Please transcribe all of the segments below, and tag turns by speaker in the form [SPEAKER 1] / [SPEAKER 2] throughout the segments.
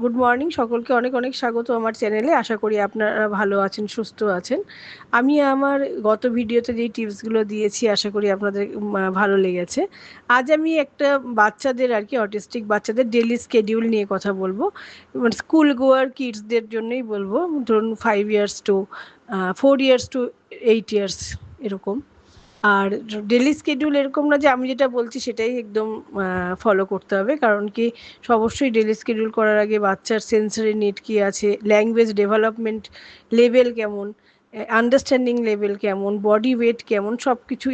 [SPEAKER 1] Good morning সকলকে অনেক অনেক স্বাগত আমার চ্যানেলে। আশা করি আপনারা ভালো আছেন, সুস্থ আছেন। আমি আমার গত ভিডিওতে যেই টিপসগুলো দিয়েছি আশা করি আপনাদের ভালো লেগেছে। আজ আমি একটা বাচ্চাদের আর কি অটিস্টিক বাচ্চাদের ডেইলি স্কেডিউল নিয়ে কথা বলবো। মানে স্কুল গোয়ার কিডসদের জন্যই বলবো, ধরুন 5 years to 4 years to 8 years এরকম। আর ডেলি শিডিউল এরকম না যে আমি যেটা বলছি সেটাই একদম ফলো করতে হবে, কারণ কি অবশ্যই ডেলি শিডিউল করার আগে বাচ্চার সেন্সরি নিড কী আছে, ল্যাঙ্গুয়েজ ডেভেলপমেন্ট লেভেল কেমন, আন্ডারস্ট্যান্ডিং লেভেল কেমন, বডি ওয়েট কেমন, সব কিছু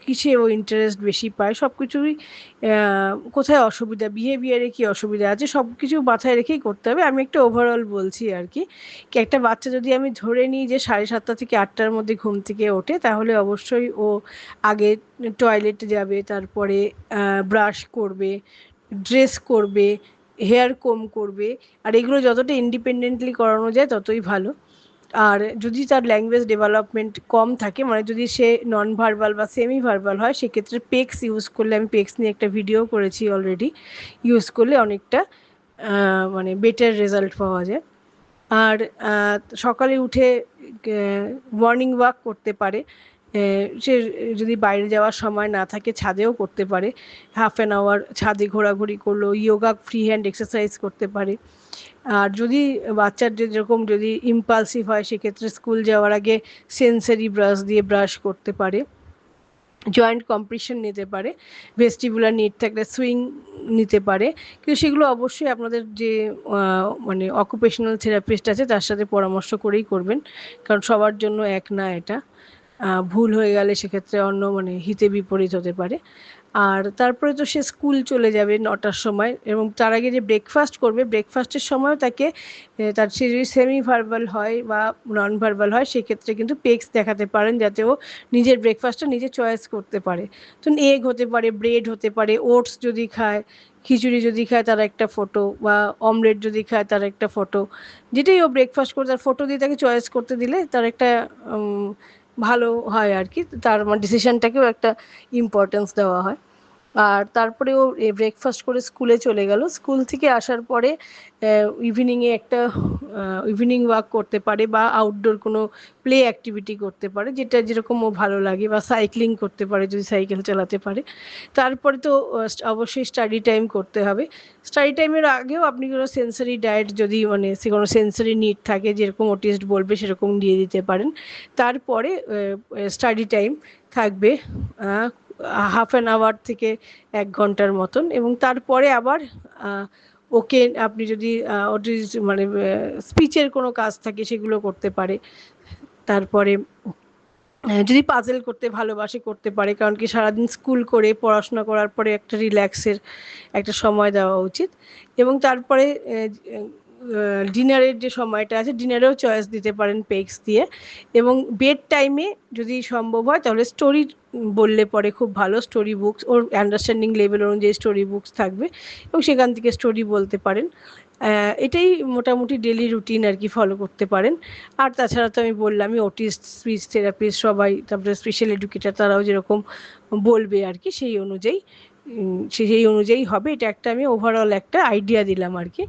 [SPEAKER 1] কিসে ও ইন্টারেস্ট বেশি পায়, সব কিছুই কোথায় অসুবিধা, বিহেভিয়ারে কী অসুবিধা আছে, সব কিছু মাথায় রেখেই করতে হবে। আমি একটা ওভারঅল বলছি আর কি। একটা বাচ্চা যদি আমি ধরে নিই যে 7:30 থেকে 8টার মধ্যে ঘুম থেকে ওঠে, তাহলে অবশ্যই ও আগে টয়লেটে যাবে, তারপরে ব্রাশ করবে, ড্রেস করবে, হেয়ার কম করবে। আর এগুলো যতটা ইন্ডিপেন্ডেন্টলি করানো যায় ততই ভালো। আর যদি তার ল্যাঙ্গুয়েজ ডেভেলপমেন্ট কম থাকে, মানে যদি সে নন ভার্বাল বা সেমি ভার্বাল হয়, সেক্ষেত্রে পেক্স ইউজ করলে, আমি পেক্স নিয়ে একটা ভিডিও করেছি অলরেডি, ইউজ করলে অনেকটা মানে বেটার রেজাল্ট পাওয়া যায়। আর সকালে উঠে মর্নিং ওয়াক করতে পারে। সে যদি বাইরে যাওয়ার সময় না থাকে ছাদেও করতে পারে, 1/2 আওয়ার ছাদে ঘোরাঘুরি করলো, ইয়োগা ফ্রি হ্যান্ড এক্সারসাইজ করতে পারে। আর যদি বাচ্চার যেরকম যদি ইম্পালসিভ হয়, সেক্ষেত্রে স্কুল যাওয়ার আগে সেন্সারি ব্রাশ দিয়ে ব্রাশ করতে পারে, জয়েন্ট কম্প্রেশন নিতে পারে, ভেস্টিবুলার নিড থাকলে সুইং নিতে পারে। কিন্তু সেগুলো অবশ্যই আপনাদের যে মানে অকুপেশনাল থেরাপিস্ট আছে তার সাথে পরামর্শ করেই করবেন, কারণ সবার জন্য এক না এটা। ভুল হয়ে গেলে সেক্ষেত্রে অন্য মানে হিতে বিপরীত হতে পারে। আর তারপরে তো সে স্কুল চলে যাবে 9টার সময়, এবং তার আগে যে ব্রেকফাস্ট করবে, ব্রেকফাস্টের সময়ও তাকে তার সে যদি সেমি ভার্বাল হয় বা নন ভার্বাল হয়, সেক্ষেত্রে কিন্তু পেক্স দেখাতে পারেন, যাতে ও নিজের ব্রেকফাস্টটা নিজে চয়েস করতে পারে। তো এগ হতে পারে, ব্রেড হতে পারে, ওটস যদি খায়, খিচুড়ি যদি খায় তার একটা ফটো, বা অমলেট যদি খায় তার একটা ফটো, যেটাই ও ব্রেকফাস্ট করে তার ফটো দিয়ে তাকে চয়েস করতে দিলে তার একটা ভালো হয় আর কি, তার মানে ডিসিশনটাকেও একটা ইম্পর্টেন্স দেওয়া হয়। আর তারপরে ও ব্রেকফাস্ট করে স্কুলে চলে গেল, স্কুল থেকে আসার পরে ইভিনিংয়ে একটা ইভিনিং ওয়াক করতে পারে, বা আউটডোর কোনো প্লে অ্যাক্টিভিটি করতে পারে, যেটা যেরকম ও ভালো লাগে, বা সাইক্লিং করতে পারে যদি সাইকেল চালাতে পারে। তারপরে তো অবশ্যই স্টাডি টাইম করতে হবে। স্টাডি টাইমের আগেও আপনি কোনো সেন্সারি ডায়েট, যদি মানে সে কোনো সেন্সারি নিড থাকে যেরকম অটিস্ট বলবে সেরকম দিয়ে দিতে পারেন। তারপরে স্টাডি টাইম থাকবে 1/2 থেকে 1 ঘন্টার মতন, এবং তারপরে আবার ওকে আপনি যদি মানে স্পিচের কোনো কাজ থাকে সেগুলো করতে পারে। তারপরে যদি পাজেল করতে ভালোবাসে করতে পারে, কারণ কি সারাদিন স্কুল করে পড়াশোনা করার পরে একটা রিল্যাক্সের একটা সময় দেওয়া উচিত। এবং তারপরে ডিনারের যে সময়টা আছে, ডিনারেও চয়েস দিতে পারেন পেক্স দিয়ে। এবং বেড টাইমে যদি সম্ভব হয় তাহলে স্টোরি বললে পরে খুব ভালো, স্টোরি বুকস, ওর আন্ডারস্ট্যান্ডিং লেভেল অনুযায়ী স্টোরি বুকস থাকবে এবং সেখান থেকে স্টোরি বলতে পারেন। এটাই মোটামুটি ডেলি রুটিন আর কি, ফলো করতে পারেন। আর তাছাড়া তো আমি বললামই, অটিস্ট, স্পিচ থেরাপিস্ট সবাই, তারপরে স্পেশাল এডুকেটার তারাও যেরকম বলবে আর কি, সেই অনুযায়ী সেই অনুযায়ী হবে। এটা একটা আমি ওভারঅল একটা আইডিয়া দিলাম আর কি।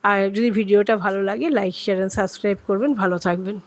[SPEAKER 1] আর যদি ভিডিওটা ভালো লাগে লাইক, শেয়ার অ্যান্ড সাবস্ক্রাইব করবেন। ভালো থাকবেন।